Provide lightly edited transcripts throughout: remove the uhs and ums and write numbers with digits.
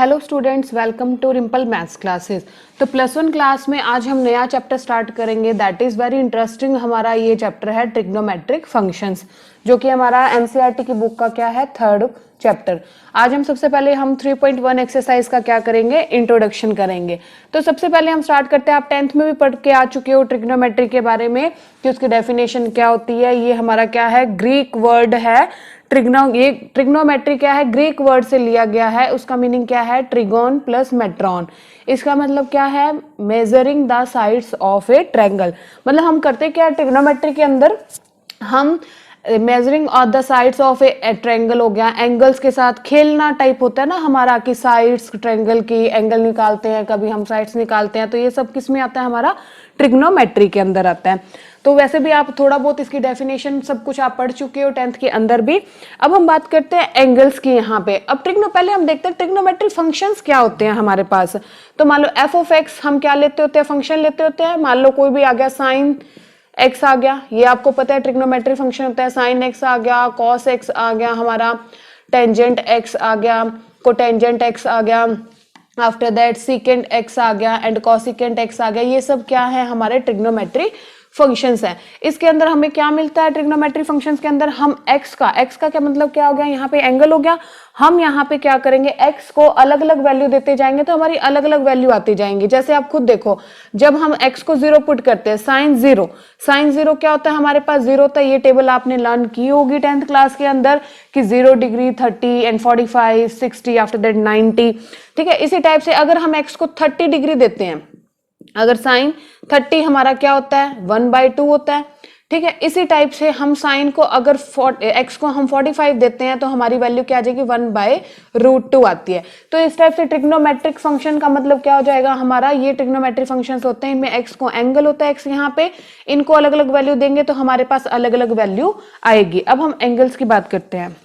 Hello students, welcome to Rimple maths classes. तो plus one class में आज हम नया चैप्टर स्टार्ट करेंगे। That is very interesting. हमारा ये चैप्टर है ट्रिग्नोमेट्रिक फंक्शंस, जो कि हमारा एनसीईआरटी की बुक का क्या है, थर्ड चैप्टर। आज हम सबसे पहले 3.1 एक्सरसाइज का क्या करेंगे, इंट्रोडक्शन करेंगे। तो सबसे पहले हम स्टार्ट करते हैं। आप 10th में भी पढ़ के आ चुके हो ट्रिग्नोमेट्री के बारे में कि उसकी डेफिनेशन क्या होती है। ये हमारा क्या है, ग्रीक वर्ड है ये ट्रिग्नोमेट्री क्या है, ग्रीक वर्ड से लिया गया है। उसका मीनिंग क्या है, ट्रिगोन प्लस मेट्रॉन। इसका मतलब क्या है, measuring the sides of A triangle. मतलब हम करते क्या है ट्रिग्नोमेट्री के अंदर, हम measuring of the sides of A triangle हो गया, एंगल्स के साथ खेलना टाइप होता है ना हमारा, कि साइड्स ट्रायंगल की एंगल निकालते हैं, कभी हम साइड्स निकालते हैं। तो ये सब किस में आता है, हमारा ट्रिग्नोमेट्री के अंदर आता है। तो वैसे भी आप थोड़ा बहुत इसकी डेफिनेशन सब कुछ आप पढ़ चुके हो 10th के अंदर भी। अब हम बात करते हैं एंगल्स की यहाँ पे। अब पहले हम देखते हैं ट्रिग्नोमेट्रिक फंक्शंस क्या होते हैं हमारे पास। तो मान लो एफ ऑफ एक्स हम क्या लेते होते हैं, फंक्शन लेते होते हैं। मान लो कोई भी आ गया, साइन एक्स आ गया, ये आपको पता है ट्रिग्नोमेट्रिक फंक्शन होता है। साइन एक्स आ गया, कॉस एक्स आ गया, हमारा टेंजेंट एक्स आ गया, कोटेंजेंट एक्स आ गया, आफ्टर दैट सीकेंट एक्स आ गया एंड कॉसिकेंट एक्स आ गया। ये सब क्या है, हमारे ट्रिग्नोमेट्री फंक्शंस है। इसके अंदर हमें क्या मिलता है, ट्रिग्नोमेट्री फंक्शंस के अंदर हम एक्स का क्या मतलब क्या हो गया, यहाँ पे एंगल हो गया। हम यहाँ पे क्या करेंगे, एक्स को अलग अलग वैल्यू देते जाएंगे तो हमारी अलग अलग वैल्यू आती जाएंगी। जैसे आप खुद देखो, जब हम एक्स को 0 पुट करते हैं, साइन जीरो क्या होता है, हमारे पास 0 होता है। ये टेबल आपने लर्न की होगी 10th क्लास के अंदर कि 0 डिग्री 30 एंड 45 60 आफ्टर दैट 90। ठीक है, इसी टाइप से अगर हम एक्स को 30 डिग्री देते हैं, अगर साइन 30 हमारा क्या होता है, 1/2 होता है। ठीक है, इसी टाइप से हम साइन को अगर एक्स को हम 45 देते हैं तो हमारी वैल्यू क्या आ जाएगी, 1/√2 आती है। तो इस टाइप से ट्रिग्नोमेट्रिक फंक्शन का मतलब क्या हो जाएगा हमारा, ये ट्रिग्नोमेट्रिक फंक्शंस होते हैं, इनमें एक्स को एंगल होता है, एक्स यहाँ पे, इनको अलग अलग वैल्यू देंगे तो हमारे पास अलग अलग वैल्यू आएगी। अब हम एंगल्स की बात करते हैं।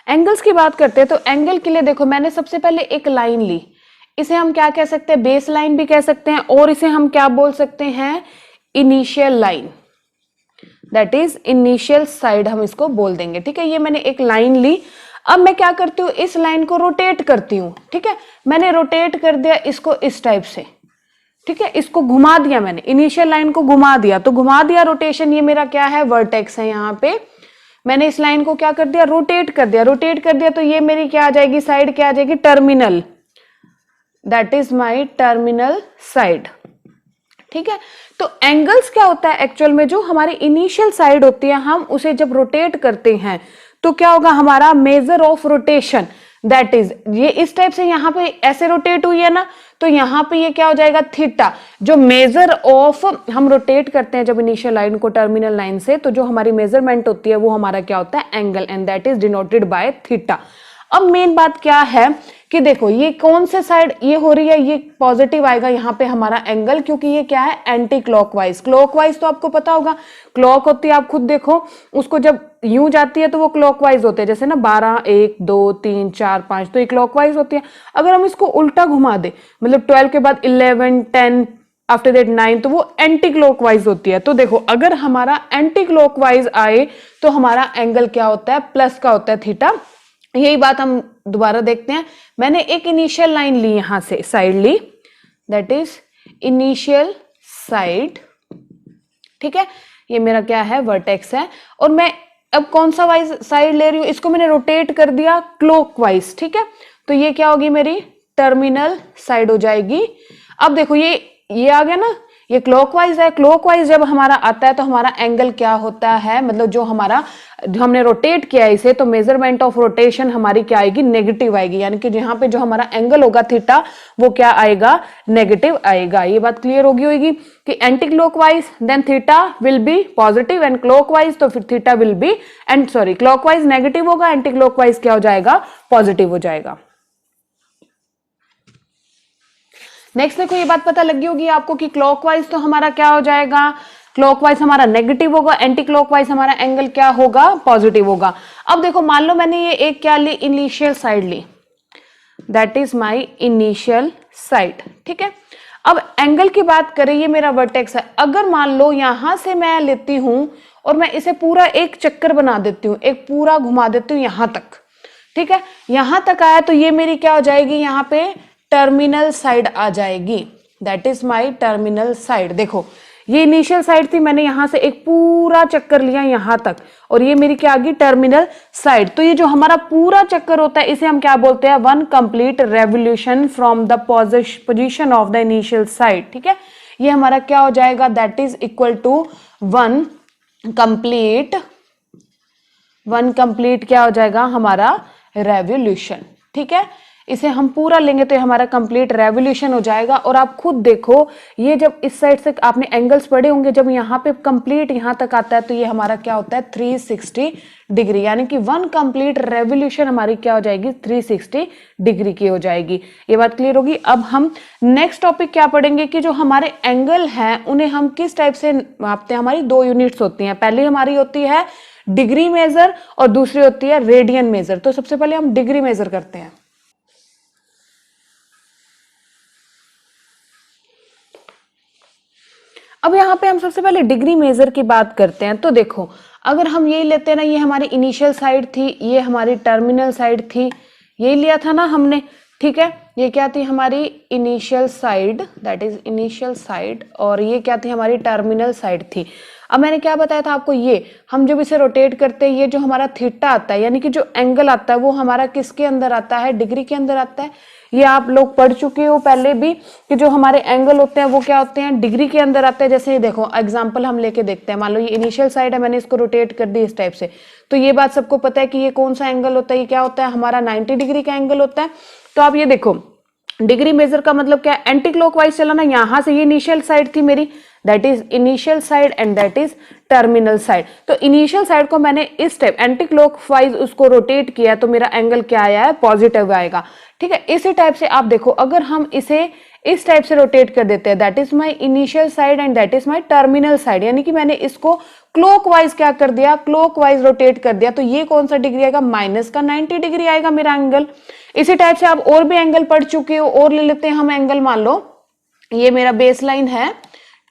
एंगल्स की बात करते हैं तो एंगल के लिए देखो, मैंने सबसे पहले एक लाइन ली, इसे हम क्या कह सकते हैं, बेस लाइन भी कह सकते हैं, और इसे हम क्या बोल सकते हैं, initial line. That is initial side हम इसको बोल देंगे। ठीक है, ये मैंने एक लाइन ली। अब मैं क्या करती हूँ, इस लाइन को रोटेट करती हूँ। ठीक है, मैंने रोटेट कर दिया इसको इस टाइप से। ठीक है, इसको घुमा दिया मैंने, इनिशियल लाइन को घुमा दिया, तो घुमा दिया रोटेशन, ये मेरा क्या है, वर्टेक्स है। यहाँ पे मैंने इस लाइन को क्या कर दिया, रोटेट कर दिया, तो ये मेरी क्या आ जाएगी, साइड क्या आ जाएगी, terminal. That is my terminal side. ठीक है, तो एंगल्स क्या होता है एक्चुअल में, जो हमारी इनिशियल साइड होती है, हम उसे जब रोटेट करते हैं तो क्या होगा, हमारा measure of rotation. That is, ये इस टाइप से यहाँ पे ऐसे रोटेट हुई है ना, तो यहाँ पे ये क्या हो जाएगा, थीटा। जो मेजर ऑफ हम रोटेट करते हैं जब इनिशियल लाइन को टर्मिनल लाइन से, तो जो हमारी मेजरमेंट होती है वो हमारा क्या होता है, angle, and that is denoted by theta. अब मेन बात क्या है कि देखो, ये कौन से साइड ये हो रही है, ये पॉजिटिव आएगा यहाँ पे हमारा एंगल, क्योंकि ये क्या है, एंटी क्लॉकवाइज। क्लॉकवाइज तो आपको पता होगा, क्लॉक होती है, आप खुद देखो उसको, जब यूं जाती है तो वो क्लॉकवाइज होते हैं, जैसे ना 12 1 2 3 4 5, तो ये क्लॉकवाइज होती है। अगर हम इसको उल्टा घुमा दे, मतलब 12 के बाद 11 10 आफ्टर दैट 9, तो वो एंटी क्लॉकवाइज होती है। तो देखो, अगर हमारा एंटी क्लॉकवाइज आए तो हमारा एंगल क्या होता है, प्लस का होता है, थीटा। यही बात हम दोबारा देखते हैं। मैंने एक इनिशियल लाइन ली, यहां से साइड ली, दैट इज इनिशियल साइड। ठीक है, ये मेरा क्या है, वर्टेक्स है। और मैं अब कौन सा वाइज साइड ले रही हूं, इसको मैंने रोटेट कर दिया क्लॉकवाइज। ठीक है, तो ये क्या होगी, मेरी टर्मिनल साइड हो जाएगी। अब देखो, ये आ गया ना, ये क्लॉकवाइज है। क्लॉकवाइज जब हमारा आता है तो हमारा एंगल क्या होता है, मतलब जो हमने रोटेट किया है इसे, तो मेजरमेंट ऑफ रोटेशन हमारी क्या आएगी, नेगेटिव आएगी। यानी कि यहाँ पे जो हमारा एंगल होगा थीटा, वो क्या आएगा, नेगेटिव आएगा। ये बात क्लियर होगी कि anti clockwise then theta will be positive, and clockwise तो फिर theta will be clockwise negative होगा, एंटी क्लॉकवाइज क्या हो जाएगा, पॉजिटिव हो जाएगा। नेक्स्ट देखो, ये बात पता लगी होगी आपको कि क्लॉकवाइज तो हमारा क्या हो जाएगा, क्लॉकवाइज हमारा नेगेटिव होगा, एंटी क्लॉकवाइज हमारा एंगल क्या होगा, पॉजिटिव होगा। अब देखो, मान लो मैंने ये एक क्या ली, इनिशियल साइड ली, that is my initial side. ठीक है, अब एंगल की बात करें, ये मेरा वर्टेक्स है, अगर मान लो यहां से मैं लेती हूं और मैं इसे पूरा एक चक्कर बना देती हूँ, एक पूरा घुमा देती हूँ यहां तक, ठीक है, यहां तक आया तो ये मेरी क्या हो जाएगी, यहाँ पे टर्मिनल साइड आ जाएगी, that is my terminal side. देखो ये इनिशियल साइड थी, मैंने यहां से एक पूरा चक्कर लिया यहां तक, और ये मेरी क्या आ गई, टर्मिनल साइड। तो ये जो हमारा पूरा चक्कर होता है इसे हम क्या बोलते हैं, one complete revolution from the position of the initial side, ठीक है, ये हमारा क्या हो जाएगा, that is equal to one complete क्या हो जाएगा, हमारा रेवोल्यूशन, ठीक है, इसे हम पूरा लेंगे तो ये हमारा कंप्लीट रेवोल्यूशन हो जाएगा। और आप खुद देखो, ये जब इस साइड से आपने एंगल्स पढ़े होंगे, जब यहाँ पे कंप्लीट यहाँ तक आता है तो ये हमारा क्या होता है 360 डिग्री, यानी कि वन कंप्लीट रेवोल्यूशन हमारी क्या हो जाएगी 360 डिग्री की हो जाएगी। ये बात क्लियर होगी। अब हम नेक्स्ट टॉपिक क्या पढ़ेंगे कि जो हमारे एंगल हैं उन्हें हम किस टाइप से मापते हैं। हमारी दो यूनिट्स होती हैं, पहली हमारी होती है डिग्री मेजर और दूसरी होती है रेडियन मेजर। तो सबसे पहले हम डिग्री मेजर करते हैं। अब यहाँ पे हम सबसे पहले डिग्री मेजर की बात करते हैं। तो देखो अगर हम यही लेते हैं ना, ये हमारी इनिशियल साइड थी, ये हमारी टर्मिनल साइड थी, यही लिया था ना हमने, ठीक है, ये क्या थी हमारी initial side, that is initial side, और ये क्या थी हमारी टर्मिनल साइड थी। अब मैंने क्या बताया था आपको, ये हम जब इसे रोटेट करते हैं, ये जो हमारा थीटा आता है, यानी कि जो एंगल आता है वो हमारा किसके अंदर आता है, डिग्री के अंदर आता है। ये आप लोग पढ़ चुके हो पहले भी कि जो हमारे एंगल होते हैं वो क्या होते हैं, डिग्री के अंदर आते हैं। जैसे ये देखो एग्जांपल हम लेके देखते हैं, मान लो ये इनिशियल साइड है, मैंने इसको रोटेट कर दी इस टाइप से, तो ये बात सबको पता है कि ये कौन सा एंगल होता है, ये क्या होता है हमारा 90 डिग्री का एंगल होता है। तो आप ये देखो डिग्री मेजर का मतलब क्या है, एंटी क्लॉकवाइज चलाना, यहां से ये इनिशियल साइड थी मेरी, that is initial side and that is terminal side. तो इनिशियल साइड को मैंने इस टाइप एंटी क्लॉकवाइज उसको रोटेट किया तो मेरा एंगल क्या आया है, पॉजिटिव आएगा, ठीक है। इसी टाइप से आप देखो अगर हम इसे इस टाइप से रोटेट कर देते हैं, that is my initial side and that is my terminal side, यानी कि मैंने इसको क्लॉकवाइज क्या कर दिया, क्लॉकवाइज रोटेट कर दिया, तो ये कौन सा डिग्री आएगा, माइनस का 90 डिग्री आएगा मेरा एंगल। इसी टाइप से आप और भी एंगल पढ़ चुके हो, और ले लेते हैं हम एंगल, मान लो ये मेरा बेस लाइन है,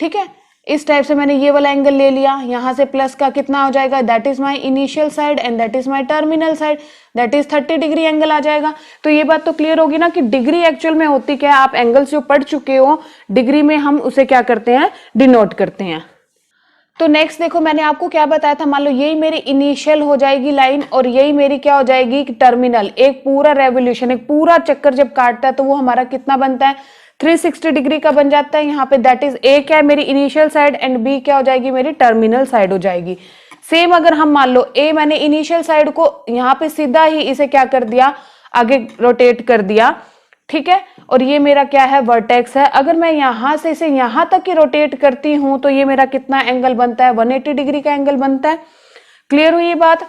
ठीक है, इस टाइप से मैंने ये वाला एंगल ले लिया, यहां से प्लस का कितना हो जाएगा, that is my initial side and that is my terminal side, that is 30 degree angle आ जाएगा। तो ये बात तो क्लियर होगी ना कि डिग्री एक्चुअल में होती क्या है, आप एंगल्स जो पढ़ चुके हो डिग्री में हम उसे क्या करते हैं, डिनोट करते हैं। तो नेक्स्ट देखो मैंने आपको क्या बताया था, मान लो यही मेरी इनिशियल हो जाएगी लाइन और यही मेरी क्या हो जाएगी टर्मिनल। एक पूरा रेवोल्यूशन, एक पूरा चक्कर जब काटता है तो वो हमारा कितना बनता है, 360 डिग्री का बन जाता है। यहाँ पे दैट इज ए क्या है मेरी इनिशियल साइड एंड बी क्या हो जाएगी मेरी टर्मिनल साइड हो जाएगी। सेम अगर हम मान लो ए मैंने इनिशियल साइड को यहाँ पे सीधा ही इसे क्या कर दिया, आगे रोटेट कर दिया, ठीक है, और ये मेरा क्या है वर्टेक्स है। अगर मैं यहां से इसे यहां तक ही रोटेट करती हूं तो ये मेरा कितना एंगल बनता है, 180 डिग्री का एंगल बनता है। क्लियर हुई ये बात।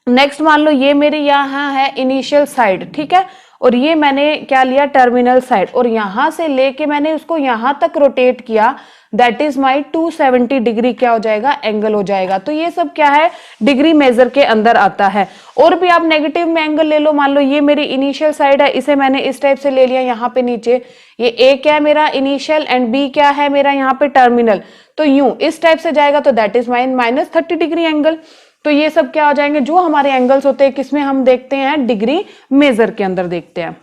नेक्स्ट मान लो ये मेरी यहाँ है इनिशियल साइड, ठीक है, और ये मैंने क्या लिया टर्मिनल साइड, और यहां से लेके मैंने उसको यहां तक रोटेट किया, दैट इज माई 270 डिग्री क्या हो जाएगा एंगल हो जाएगा। तो ये सब क्या है डिग्री मेजर के अंदर आता है। और भी आप नेगेटिव में एंगल ले लो, मान लो ये मेरी इनिशियल साइड है, इसे मैंने इस टाइप से ले लिया यहाँ पे नीचे, ये ए क्या है मेरा इनिशियल एंड बी क्या है मेरा यहाँ पे टर्मिनल, तो यूं इस टाइप से जाएगा तो that is minus 30 degree angle. तो ये सब क्या हो जाएंगे, जो हमारे एंगल्स होते हैं किसमें हम देखते हैं, डिग्री मेजर के अंदर देखते हैं।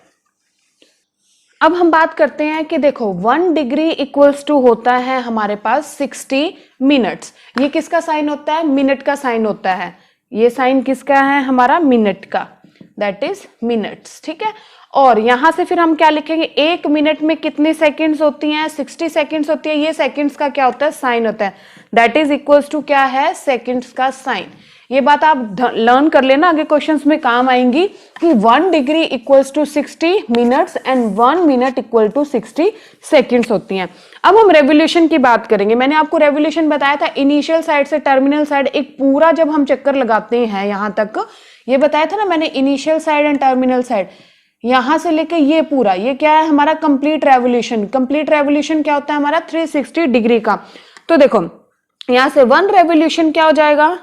अब हम बात करते हैं कि देखो 1 डिग्री इक्वल्स टू होता है हमारे पास 60 मिनट्स। ये किसका साइन होता है, मिनट का साइन होता है। ये साइन किसका है हमारा, मिनट का, दैट इज मिनट्स, ठीक है। और यहां से फिर हम क्या लिखेंगे, 1 मिनट में कितनी सेकंड्स होती हैं, 60 सेकंड्स होती है। ये सेकंड्स का क्या होता है, साइन होता है, दैट इज इक्वल्स टू क्या है, सेकंड्स का साइन। ये बात आप लर्न कर लेना, आगे क्वेश्चंस में काम आएंगी कि 1 degree equals to 60 minutes and 1 minute equal to 60 seconds होती हैं। अब हम रेवोल्यूशन की बात करेंगे। मैंने आपको रेवोल्यूशन बताया था, इनिशियल साइड से टर्मिनल साइड एक पूरा जब हम चक्कर लगाते हैं यहां तक, ये बताया था ना मैंने initial side and terminal side, यहां से लेके ये पूरा, ये क्या है हमारा कंप्लीट रेवोल्यूशन। कंप्लीट रेवोल्यूशन क्या होता है हमारा 360 डिग्री का। तो देखो यहां से 1 रेवोल्यूशन क्या हो जाएगा,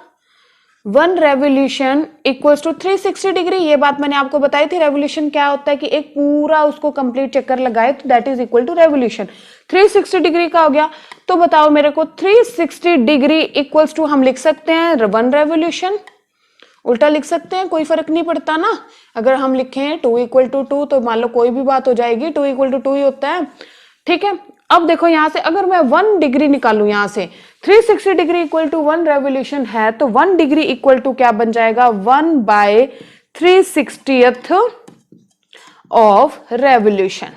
1 रेवोल्यूशन इक्वल्स टू 360 डिग्री। ये बात मैंने आपको बताई थी, रेवोल्यूशन क्या होता है कि एक पूरा उसको कंप्लीट चक्कर लगाए तो that is equal to revolution. 360 degree का हो गया, तो बताओ मेरे को 360 डिग्री इक्वल्स टू हम लिख सकते हैं 1 रेवोल्यूशन, उल्टा लिख सकते हैं, कोई फर्क नहीं पड़ता ना। अगर हम लिखें 2 इक्वल टू 2 तो मान लो कोई भी बात हो जाएगी, 2 इक्वल टू 2 ही होता है, ठीक है। अब देखो यहां से अगर मैं 1 डिग्री निकालू, यहां से 360 डिग्री इक्वल टू 1 रेवोल्यूशन है, तो 1 डिग्री इक्वल टू क्या बन जाएगा, 1/360th ऑफ रेवोल्यूशन।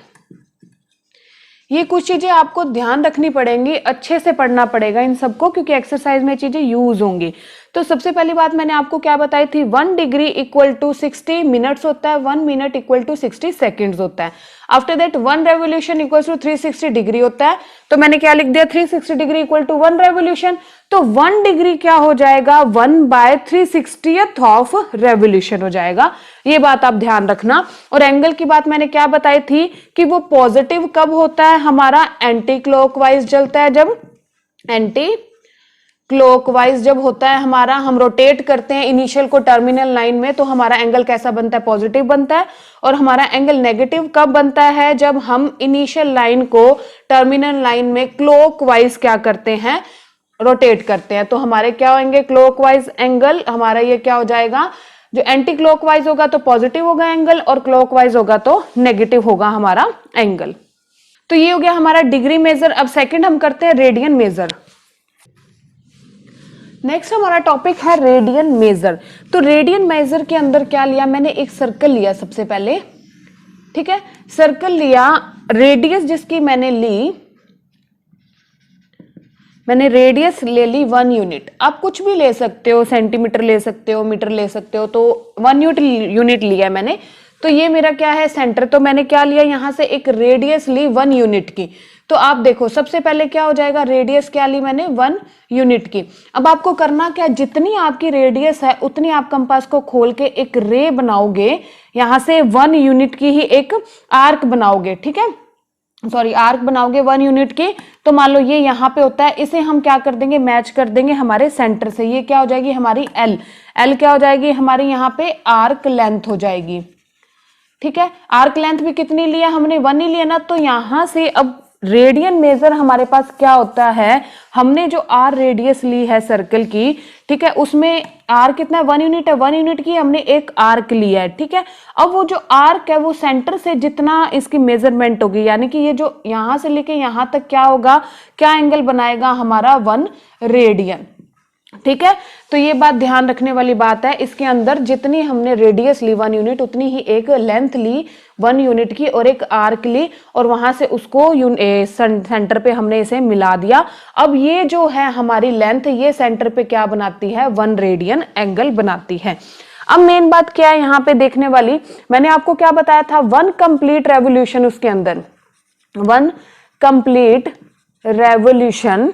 ये कुछ चीजें आपको ध्यान रखनी पड़ेंगी, अच्छे से पढ़ना पड़ेगा इन सबको, क्योंकि एक्सरसाइज में चीजें यूज होंगी। तो सबसे पहली बात मैंने आपको क्या बताई थी, 1 डिग्री इक्वल टू 60 मिनट्स होता है, 1 मिनट इक्वल टू 60 सेकेंड्स होता है। After that 1 revolution equal to 360 degree होता है, तो मैंने क्या लिख दिया, 360 डिग्री इक्वल टू 1 रेवोल्यूशन। तो 1 डिग्री क्या हो जाएगा, 1/360th ऑफ रेवोल्यूशन हो जाएगा। ये बात आप ध्यान रखना। और एंगल की बात मैंने क्या बताई थी कि वो पॉजिटिव कब होता है, हमारा एंटी क्लॉकवाइज चलता है, जब एंटी क्लॉकवाइज जब होता है हमारा, हम रोटेट करते हैं इनिशियल को टर्मिनल लाइन में, तो हमारा एंगल कैसा बनता है, पॉजिटिव बनता है। और हमारा एंगल नेगेटिव कब बनता है, जब हम इनिशियल लाइन को टर्मिनल लाइन में क्लॉकवाइज क्या करते हैं, रोटेट करते हैं। तो हमारे क्या होंगे, क्लॉकवाइज एंगल हमारा ये क्या हो जाएगा, जो एंटी क्लॉकवाइज होगा तो पॉजिटिव होगा एंगल, और क्लॉकवाइज होगा तो नेगेटिव होगा हमारा एंगल। तो ये हो गया हमारा डिग्री मेजर। अब सेकंड हम करते हैं रेडियन मेजर। नेक्स्ट हमारा टॉपिक है रेडियन मेजर। तो रेडियन मेजर के अंदर क्या लिया मैंने, एक सर्कल लिया सबसे पहले, ठीक है। सर्कल लिया, रेडियस जिसकी मैंने ली, मैंने रेडियस ले ली 1 यूनिट। आप कुछ भी ले सकते हो, सेंटीमीटर ले सकते हो, मीटर ले सकते हो, तो 1 यूनिट लिया मैंने। तो ये मेरा क्या है, सेंटर। तो मैंने क्या लिया, यहां से एक रेडियस ली 1 यूनिट की। तो आप देखो सबसे पहले क्या हो जाएगा, रेडियस क्या ली मैंने, 1 यूनिट की। अब आपको करना क्या, जितनी आपकी रेडियस है उतनी आप कंपास को खोल के एक रे बनाओगे, यहां से 1 यूनिट की ही एक आर्क बनाओगे, ठीक है, सॉरी आर्क बनाओगे 1 यूनिट की। तो मान लो ये यहां पे होता है, इसे हम क्या कर देंगे, मैच कर देंगे हमारे सेंटर से। ये क्या हो जाएगी हमारी एल क्या हो जाएगी हमारी, यहां पे आर्क लेंथ हो जाएगी, ठीक है। आर्क लेंथ भी कितनी लिया हमने, 1 ही लिया ना। तो यहां से अब रेडियन मेजर हमारे पास क्या होता है, हमने जो आर रेडियस ली है सर्कल की, ठीक है, उसमें आर कितना है, 1 यूनिट है, 1 यूनिट की हमने एक आर्क लिया है, ठीक है। अब वो जो आर्क है वो सेंटर से जितना इसकी मेजरमेंट होगी, यानी कि ये जो यहां से लेके यहां तक क्या होगा, क्या एंगल बनाएगा हमारा, 1 रेडियन, ठीक है। तो ये बात ध्यान रखने वाली बात है, इसके अंदर जितनी हमने रेडियस ली 1 यूनिट, उतनी ही एक लेंथ ली 1 यूनिट की और एक आर्क ली, और वहां से उसको सेंटर पे हमने इसे मिला दिया। अब ये जो है हमारी लेंथ, ये सेंटर पे क्या बनाती है, 1 रेडियन एंगल बनाती है। अब मेन बात क्या है यहां पे देखने वाली, मैंने आपको क्या बताया था, 1 कंप्लीट रेवोल्यूशन, उसके अंदर 1 कंप्लीट रेवोल्यूशन,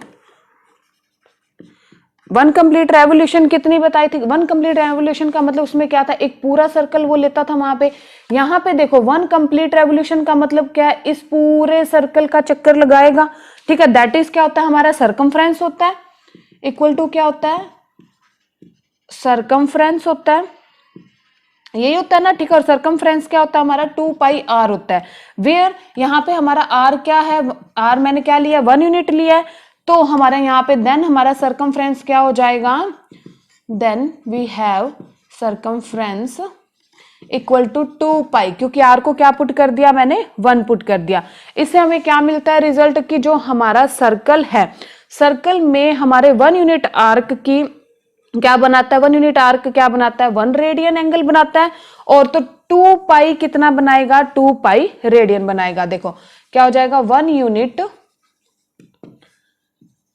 1 कंप्लीट रेवोल्यूशन कितनी बताई थी, 1 कंप्लीट रेवोल्यूशन का मतलब उसमें क्या था, एक पूरा सर्कल वो लेता था वहां पे। यहां पे देखो 1 कंप्लीट रेवोल्यूशन का मतलब क्या है, इस पूरे सर्कल का चक्कर लगाएगा, ठीक है। दैट इज क्या होता है हमारा, सरकमफ्रेंस होता है, इक्वल टू क्या होता है, सरकमफ्रेंस होता है, यही होता है ना, ठीक है। और सरकमफ्रेंस क्या होता है हमारा, 2πr होता है। वेयर यहाँ पे हमारा r क्या है, r मैंने क्या लिया, 1 यूनिट लिया है। तो हमारा यहाँ पे देन हमारा सरकमफ्रेंस क्या हो जाएगा, then we have circumference equal to 2π, क्योंकि आर को क्या पुट कर दिया मैंने, 1 पुट कर दिया। इससे हमें क्या मिलता है रिजल्ट, की जो हमारा सर्कल है, सर्कल में हमारे 1 यूनिट आर्क की क्या बनाता है, 1 यूनिट आर्क क्या बनाता है, 1 रेडियन एंगल बनाता है। और तो 2π कितना बनाएगा, 2π रेडियन बनाएगा। देखो क्या हो जाएगा, 1 यूनिट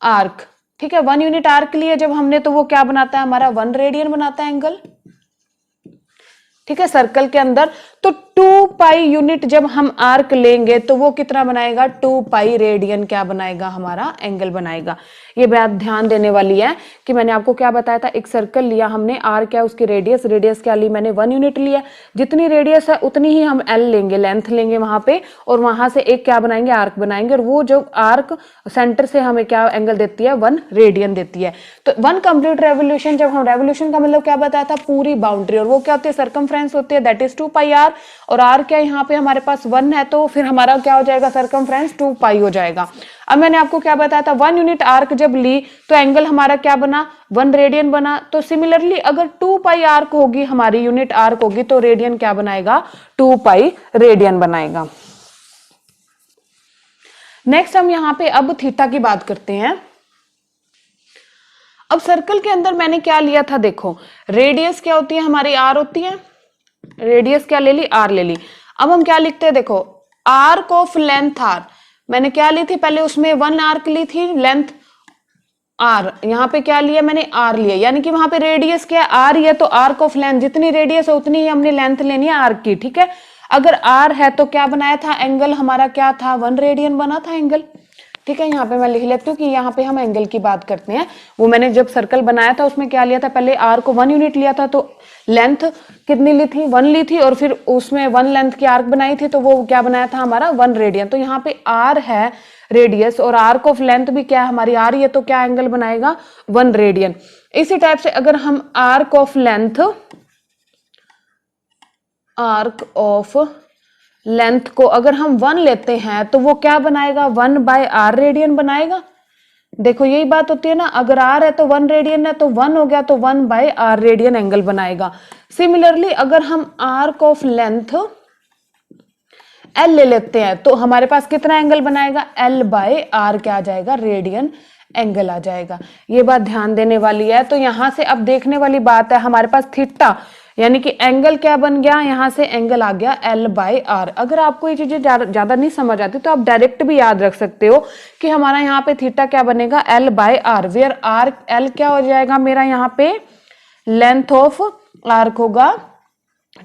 आर्क, ठीक है, 1 यूनिट आर्क लिए जब हमने, तो वो क्या बनाता है हमारा, 1 रेडियन बनाता है एंगल, ठीक है, सर्कल के अंदर। तो 2 पाई यूनिट जब हम आर्क लेंगे तो वो कितना बनाएगा, 2 पाई रेडियन क्या बनाएगा, हमारा एंगल बनाएगा। ये बात ध्यान देने वाली है कि मैंने आपको क्या बताया था, एक सर्कल लिया हमने, आर क्या उसकी रेडियस क्या ली मैंने, 1 यूनिट लिया, जितनी रेडियस है उतनी ही हम एल लेंगे, लेंथ लेंगे वहां पे, और वहां से एक क्या बनाएंगे, आर्क बनाएंगे, और वो जो आर्क सेंटर से हमें क्या एंगल देती है, 1 रेडियन देती है। तो 1 कंप्लीट रेवोल्यूशन, जब हम रेवोल्यूशन का मतलब क्या बताया था, पूरी बाउंड्री, और वो क्या होती है, सर्कमफ्रेंस होती है, दैट इज 2 पाई आर, और आर क्या यहाँ पे हमारे पास 1 है, तो फिर हमारा क्या हो जाएगा, सर्कमफ्रेंस 2 पाई हो जाएगा। अब मैंने आपको क्या बताया था, 1 यूनिट आर्क जब ली तो एंगल हमारा क्या बना, 1 रेडियन बना। तो सिमिलरली अगर 2 पाई आर्क होगी, हमारी यूनिट आर्क होगी, तो रेडियन क्या बनाएगा, 2 पाई रेडियन बनाएगा। नेक्स्ट हम यहां पे अब थीटा की बात करते हैं। अब सर्कल के अंदर मैंने क्या लिया था, देखो रेडियस क्या होती है हमारी, आर होती है, रेडियस क्या ले ली, आर ले ली। अब हम क्या लिखते हैं, देखो आर्क ऑफ लेंथ आर, मैंने क्या ली थी पहले, उसमें 1 आर्क ली थी, लेंथ आर, यहां पे क्या लिया मैंने, आर लिया, यानी कि वहां पे रेडियस क्या है, आर ही है, तो आर्क ऑफ लेंथ, जितनी रेडियस है उतनी ही हमने लेंथ लेनी है आर्क की, ठीक है। अगर आर है तो क्या बनाया था, एंगल हमारा क्या था, 1 रेडियन बना था एंगल, ठीक है। यहाँ पे मैं लिख लेती हूँ कि यहाँ पे हम एंगल की बात करते हैं। वो मैंने जब सर्कल बनाया था उसमें क्या लिया था, पहले आर को 1 यूनिट लिया था, तो लेंथ कितनी ली थी, 1 ली थी, और फिर उसमें 1 लेंथ की आर्क बनाई थी, तो वो क्या बनाया था हमारा, 1 रेडियन। तो यहाँ पे आर है रेडियस, और आर्क ऑफ लेंथ भी क्या है हमारी, आर ही है, तो क्या एंगल बनाएगा, 1 रेडियन। इसी टाइप से अगर हम आर्क ऑफ लेंथ को अगर हम 1 लेते हैं तो वो क्या बनाएगा, 1 बाय आर रेडियन बनाएगा। देखो यही बात होती है ना, अगर आर है तो 1 रेडियन है, तो 1 हो गया, तो 1 बाय आर रेडियन एंगल बनाएगा। सिमिलरली अगर हम आर्क ऑफ लेंथ एल ले लेते हैं तो हमारे पास कितना एंगल बनाएगा, एल बाय आर क्या आ जाएगा, रेडियन एंगल आ जाएगा। ये बात ध्यान देने वाली है। तो यहां से अब देखने वाली बात है, हमारे पास थीटा यानी कि एंगल क्या बन गया, यहां से एंगल आ गया एल बाय आर। अगर आपको ये चीजें ज्यादा नहीं समझ आती तो आप डायरेक्ट भी याद रख सकते हो कि हमारा यहाँ पे थीटा क्या बनेगा, L by R, where R L क्या हो जाएगा मेरा यहाँ पे लेंथ ऑफ आर्क होगा,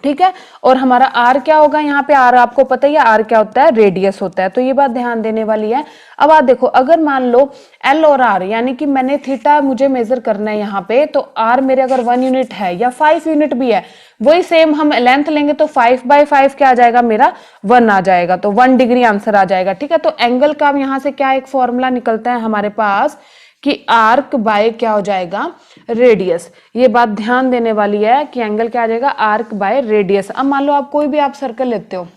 ठीक है। और हमारा आर क्या होगा, यहाँ पे आर आपको पता ही है, आर क्या होता है, रेडियस होता है। तो ये बात ध्यान देने वाली है। अब आप देखो, अगर मान लो एल और आर, यानी कि मैंने थीटा मुझे मेजर करना है यहाँ पे, तो आर मेरे अगर 1 यूनिट है या 5 यूनिट भी है, वही सेम हम लेंथ लेंगे तो 5 बाय 5 क्या आ जाएगा मेरा, 1 आ जाएगा, तो 1 डिग्री आंसर आ जाएगा, ठीक है। तो एंगल का यहाँ से क्या एक फॉर्मूला निकलता है हमारे पास कि आर्क बाय क्या हो जाएगा, रेडियस। ये बात ध्यान देने वाली है कि एंगल क्या आ जाएगा, आर्क बाय रेडियस। अब मान लो आप कोई भी आप सर्कल लेते हो,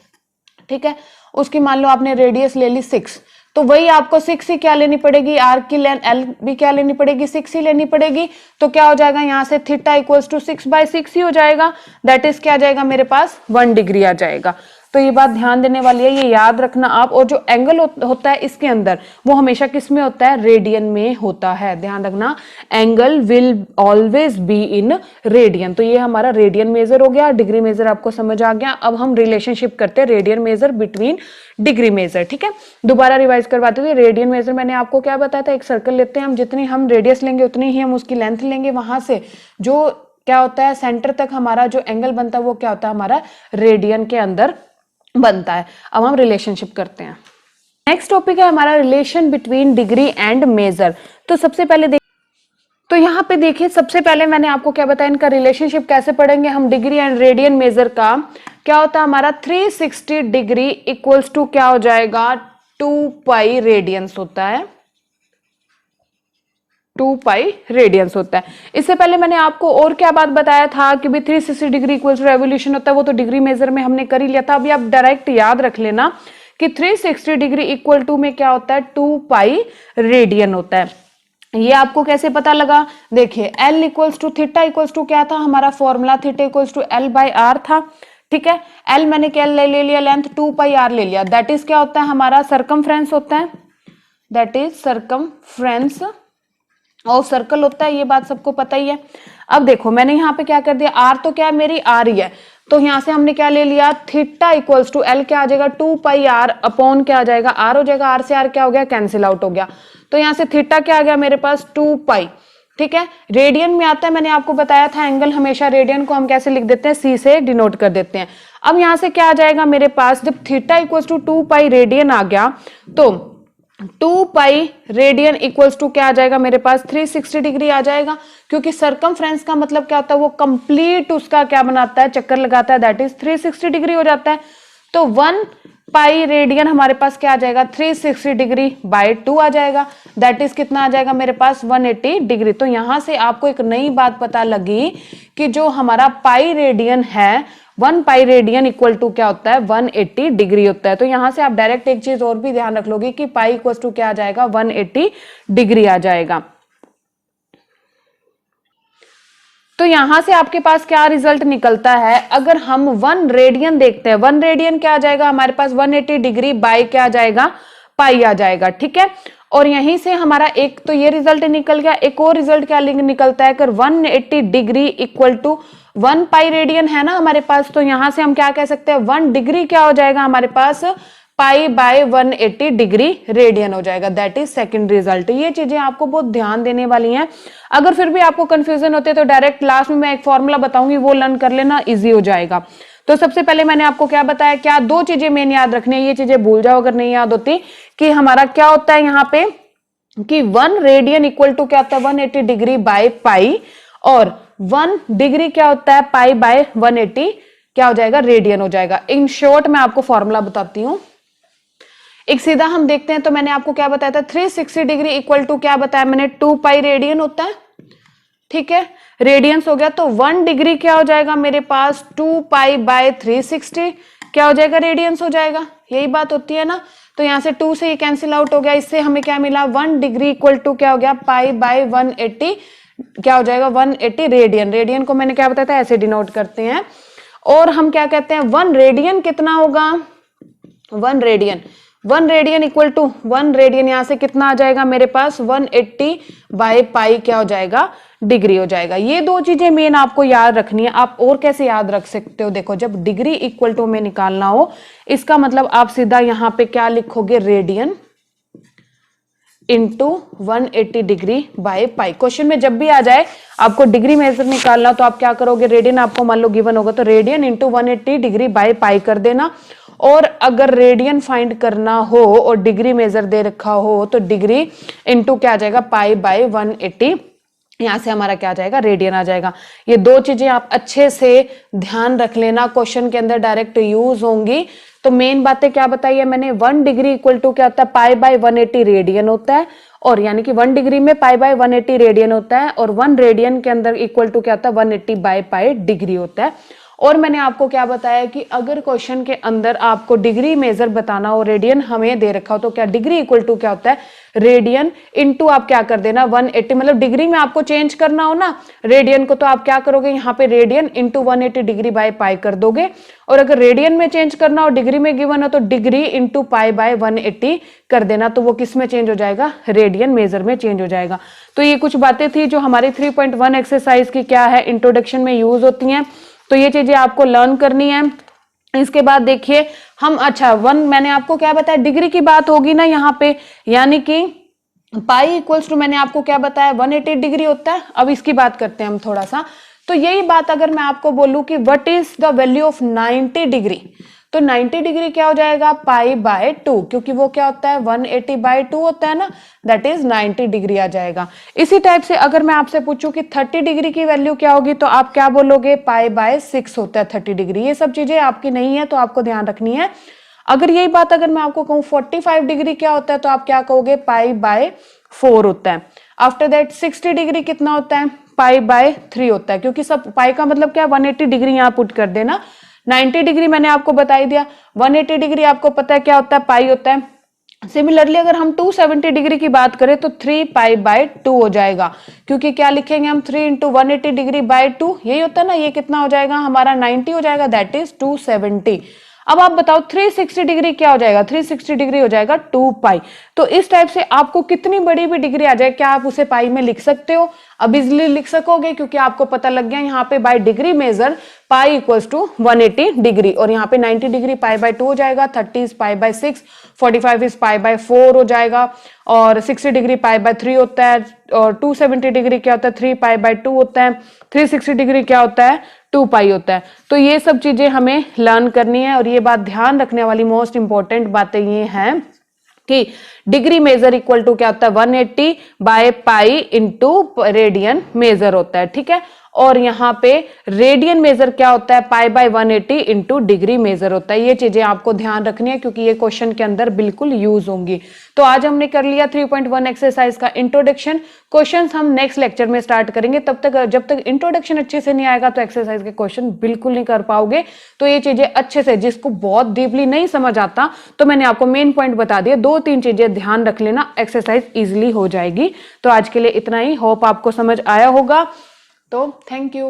ठीक है, उसकी मान लो आपने रेडियस ले ली 6, तो वही आपको 6 ही क्या लेनी पड़ेगी, आर्क की लेंथ एल भी क्या लेनी पड़ेगी, 6 ही लेनी पड़ेगी। तो क्या हो जाएगा यहाँ से थीटा इक्वल्स टू 6 बाय 6 ही हो जाएगा, दैट इज क्या आ जाएगा मेरे पास 1 डिग्री आ जाएगा। तो ये बात ध्यान देने वाली है, ये याद रखना आप। और जो एंगल होता है इसके अंदर वो हमेशा किस में होता है, रेडियन में होता है, ध्यान रखना, angle will always be in radian. तो ये हमारा रेडियन मेजर हो गया, डिग्री मेजर आपको समझ आ गया। अब हम रिलेशनशिप करते हैं radian measure between degree measure, ठीक है। दोबारा रिवाइज करवाते हुए, रेडियन मेजर मैंने आपको क्या बताया था, एक सर्कल लेते हैं हम, जितनी हम रेडियस लेंगे उतनी ही हम उसकी लेंथ लेंगे, वहां से जो क्या होता है सेंटर तक हमारा जो एंगल बनता है वो क्या होता है हमारा रेडियन के अंदर बनता है। अब हम रिलेशनशिप करते हैं। नेक्स्ट टॉपिक है हमारा relation between degree and measure. तो सबसे पहले तो यहाँ पे देखिए, सबसे पहले मैंने आपको क्या बताया, इनका रिलेशनशिप कैसे पढ़ेंगे हम, डिग्री एंड रेडियन मेजर का क्या होता है हमारा 360 डिग्री इक्वल्स टू क्या हो जाएगा, 2 पाई रेडियंस होता है, 2 पाई रेडियंस होता है। इससे पहले मैंने आपको और क्या बात बताया था कि भी 360 डिग्री इक्वल्स टू रेवोल्यूशन होता है, वो तो डिग्री मेजर में हमने कर ही लिया था। अभी आप डायरेक्ट याद रख लेना कि 360 डिग्री इक्वल टू में क्या होता है, 2 पाई रेडियन होता है। ये आपको कैसे पता लगा, देखिए L equals to theta equals to क्या था हमारा formula, theta equals to L by R था, ठीक है। L मैंने क्या ले लिया, लेंथ 2 पाई आर ले लिया, दैट इज क्या होता है हमारा सर्कमफ्रेंस होता है, that is circumference of circle होता है, ये बात सबको पता ही है। अब देखो मैंने यहाँ पे क्या कर दिया, आर तो क्या है मेरी आर ही है, तो यहां से हमने क्या ले लिया, थीटा इक्वल्स टू एल क्या आ जाएगा, 2 पाई आर अपॉन क्या आ जाएगा, आर हो जाएगा, आर से आर क्या हो गया, कैंसिल आउट हो गया। तो यहां से थीटा क्या आ गया मेरे पास 2 पाई, ठीक है। रेडियन में आता है, मैंने आपको बताया था एंगल हमेशा रेडियन को हम कैसे लिख देते हैं, सी से डिनोट कर देते हैं। अब यहां से क्या आ जाएगा मेरे पास, जब theta equals to 2 pi radian आ गया तो 2 पाई रेडियन इक्वल्स टू क्या आ जाएगा मेरे पास, 360 डिग्री आ जाएगा, क्योंकि सरकमफ्रेंस का मतलब क्या होता है, वो कंप्लीट उसका क्या बनाता है, चक्कर लगाता है, दैट इज 360 डिग्री हो जाता है। तो 1 पाई रेडियन हमारे पास क्या आ जाएगा, 360 डिग्री बाय 2 आ जाएगा, दैट इज कितना आ जाएगा मेरे पास, 180 डिग्री। तो यहां से आपको एक नई बात पता लगी कि जो हमारा पाई रेडियन है, 1 पाई रेडियन इक्वल टू क्या होता है, 180 डिग्री होता है। तो यहां से आप डायरेक्ट एक चीज और भी ध्यान रख लोगे कि पाई इक्वल टू क्या आ जाएगा, 180 डिग्री आ जाएगा। तो यहां से आपके पास क्या रिजल्ट निकलता है, अगर हम 1 रेडियन देखते हैं, 1 रेडियन क्या आ जाएगा हमारे पास, 180 डिग्री बाय क्या आ जाएगा, पाई आ जाएगा, ठीक है। और यहीं से हमारा एक तो ये रिजल्ट निकल गया, एक और रिजल्ट क्या निकलता है, अगर 180 degree equal to 1 pi radian है ना हमारे पास, तो यहां से हम क्या कह सकते हैं, 1 डिग्री क्या हो जाएगा हमारे पास, पाई बाय 180 डिग्री रेडियन हो जाएगा, दैट इज सेकंड रिजल्ट। ये चीजें आपको बहुत ध्यान देने वाली हैं। अगर फिर भी आपको कंफ्यूजन होते तो डायरेक्ट लास्ट में मैं एक फॉर्मूला बताऊंगी, वो लर्न कर लेना, इजी हो जाएगा। तो सबसे पहले मैंने आपको क्या बताया, क्या 2 चीजें मेन याद रखनी है, ये चीजें भूल जाओ अगर नहीं याद होती, कि हमारा क्या होता है यहाँ पे कि 1 रेडियन इक्वल टू क्या होता है, 180 डिग्री बाय पाई, और 1 डिग्री क्या होता है, पाई बाय 180 क्या हो जाएगा, रेडियन हो जाएगा। इन शॉर्ट मैं आपको फॉर्मूला बताती हूं, एक सीधा हम देखते हैं। तो मैंने आपको क्या बताया था, 360 डिग्री इक्वल टू क्या बताया मैंने, 2 पाई रेडियन होता है, ठीक है, रेडियंस हो गया। तो 1 डिग्री क्या हो जाएगा मेरे पास, 2 पाई बाय 360 क्या हो जाएगा, रेडियंस हो जाएगा, यही बात होती है ना। तो यहां से 2 से ये कैंसिल आउट हो गया, इससे हमें क्या मिला, 1 डिग्री इक्वल टू क्या हो गया, पाई बाय 180 क्या हो जाएगा, 180 रेडियन। रेडियन को मैंने क्या बताया था, ऐसे डिनोट करते हैं। और हम क्या कहते हैं, 1 रेडियन कितना होगा, 1 रेडियन इक्वल टू 1 रेडियन यहां से कितना आ जाएगा मेरे पास, 180 बाय पाई क्या हो जाएगा, डिग्री हो जाएगा। ये 2 चीजें मेन आपको याद रखनी है। आप और कैसे याद रख सकते हो, देखो जब डिग्री इक्वल टू में निकालना हो, इसका मतलब आप सीधा यहां पे क्या लिखोगे, radian into 180 degree by pi. Question में जब भी आ जाए आपको डिग्री मेजर निकालना, तो आप क्या करोगे, रेडियन आपको मान लो गिवन होगा, तो radian into 180 degree by pi कर देना। और अगर रेडियन फाइंड करना हो और डिग्री मेजर दे रखा हो, तो डिग्री इंटू क्या आ जाएगा, पाई बाय 180, यहां से हमारा क्या आ जाएगा, रेडियन आ जाएगा। ये 2 चीजें आप अच्छे से ध्यान रख लेना, क्वेश्चन के अंदर डायरेक्ट यूज होंगी। तो मेन बातें क्या बताई है मैंने, 1 डिग्री इक्वल टू क्या होता है, पाई बाय 180 रेडियन होता है, और यानी कि 1 डिग्री में पाई बाय 180 रेडियन होता है, और 1 रेडियन के अंदर इक्वल टू क्या होता है, 180 बाय पाई डिग्री होता है। और मैंने आपको क्या बताया कि अगर क्वेश्चन के अंदर आपको डिग्री मेजर बताना हो, रेडियन हमें दे रखा हो, तो क्या डिग्री इक्वल टू क्या होता है, रेडियन इनटू आप क्या कर देना 180, मतलब डिग्री में आपको चेंज करना हो ना रेडियन को, तो आप क्या करोगे, यहाँ पे radian into 180 degree by pi कर दोगे। और अगर रेडियन में चेंज करना हो, डिग्री में गिवन हो, तो डिग्री इंटू पाई बाय 180 कर देना, तो वो किस में चेंज हो जाएगा, रेडियन मेजर में चेंज हो जाएगा। तो ये कुछ बातें थी जो हमारी 3.1 एक्सरसाइज की क्या है, इंट्रोडक्शन में यूज होती हैं। तो ये चीजें आपको लर्न करनी है। इसके बाद देखिए हम, अच्छा 1 मैंने आपको क्या बताया, डिग्री की बात होगी ना यहाँ पे, यानी कि पाई इक्वल्स टू मैंने आपको क्या बताया, 180 डिग्री होता है। अब इसकी बात करते हैं हम थोड़ा सा। तो यही बात अगर मैं आपको बोलूं कि what is the value of 90 degree, तो 90 डिग्री क्या हो जाएगा, पाई बाय 2, क्योंकि वो क्या होता है, 180 बाय 2 होता है ना, दैट इज 90 डिग्री आ जाएगा। इसी टाइप से अगर मैं आपसे पूछूं कि 30 डिग्री की वैल्यू क्या होगी, तो आप क्या बोलोगे, पाई बाय 6 होता है 30 डिग्री। ये सब चीजें आपकी नहीं है, तो आपको ध्यान रखनी है। अगर यही बात अगर मैं आपको कहूं 45 डिग्री क्या होता है, तो आप क्या कहोगे, पाई बाय 4 होता है। आफ्टर दैट 60 डिग्री कितना होता है, पाई बाय 3 होता है, क्योंकि सब पाई का मतलब क्या, 180 डिग्री यहां पुट कर देना। 90 डिग्री मैंने आपको बता ही दिया, 180 डिग्री आपको पता है क्या होता है, पाई होता है। सिमिलरली अगर हम 270 डिग्री की बात करें, तो 3 पाई बाय 2 हो जाएगा, क्योंकि क्या लिखेंगे हम, 3 इंटू 180 डिग्री बाय 2, यही होता है ना, ये कितना हो जाएगा हमारा 90 हो जाएगा, दैट इज 270। अब आप बताओ 360 डिग्री क्या हो जाएगा, 360 डिग्री हो जाएगा 2 पाई। तो इस टाइप से आपको कितनी बड़ी भी डिग्री आ जाए, क्या आप उसे पाई में लिख सकते हो? अब इजिली लिख सकोगे, क्योंकि आपको पता लग गया यहाँ पे by degree measure pi equals to 180 degree, और यहाँ पे 90 डिग्री पाई बाय 2 हो जाएगा, 30 is pi by 6, 45 is pi by 4 हो जाएगा, और 60 डिग्री पाई बाय 3 होता है, और 270 डिग्री क्या होता है, 3 पाई बाय 2 होता है, 360 डिग्री क्या होता है, 2 पाई होता है। तो ये सब चीजें हमें लर्न करनी है, और ये बात ध्यान रखने वाली मोस्ट इंपॉर्टेंट बातें ये हैं कि डिग्री मेजर इक्वल टू क्या होता है, 180 by pi into radian major होता है, ठीक है। और यहाँ पे रेडियन मेजर क्या होता है, pi by 180 into degree measure होता है। ये चीजें आपको ध्यान रखनी है, क्योंकि ये क्वेश्चन के अंदर बिल्कुल यूज होंगी। तो आज हमने कर लिया 3.1 एक्सरसाइज का इंट्रोडक्शन। क्वेश्चंस हम नेक्स्ट लेक्चर में स्टार्ट करेंगे, तब तक जब तक इंट्रोडक्शन अच्छे से नहीं आएगा तो एक्सरसाइज के क्वेश्चन बिल्कुल नहीं कर पाओगे। तो ये चीजें अच्छे से, जिसको बहुत डीपली नहीं समझ आता, तो मैंने आपको मेन पॉइंट बता दिया, 2-3 चीजें ध्यान रख लेना, एक्सरसाइज इजिली हो जाएगी। तो आज के लिए इतना ही, होप आपको समझ आया होगा। तो थैंक यू।